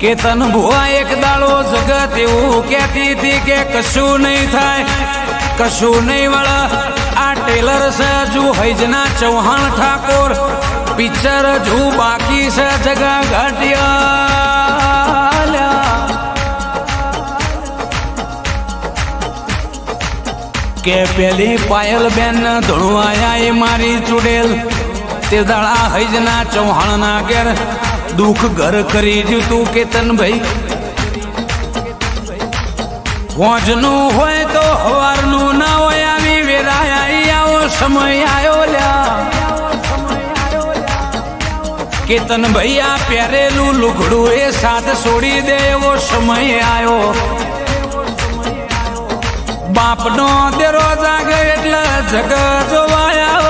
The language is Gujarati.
કેતન ભુવા એક દાડો જગત એવું કહેતી હતી કે કશું નહીં થાય, કશું નહીં વળે. આ ટેલર છે હજુ હૈજના ચૌહાણ ઠાકોર, પિક્ચર હજુ બાકી છે જગા ઘાટિયા. કે પેલી પાયલ બેન ધણવાયા એ મારી ચુડેલ, તે દાડા હૈજના ચૌહાણના ઘેર દુઃખ ઘર કરી જ્યું તું કેતન ભાઈ. હોજનું હોય તો હવારનું ના હોય, આવી વેરાયા આવો સમય આવ્યો લ્યા. કેતન ભાઈ આ પહેરેલું લુગડું એ સાથ છોડી દે એવો સમય આવ્યો. બાપનો દેરો જાગે એટલે જગ જોવાયા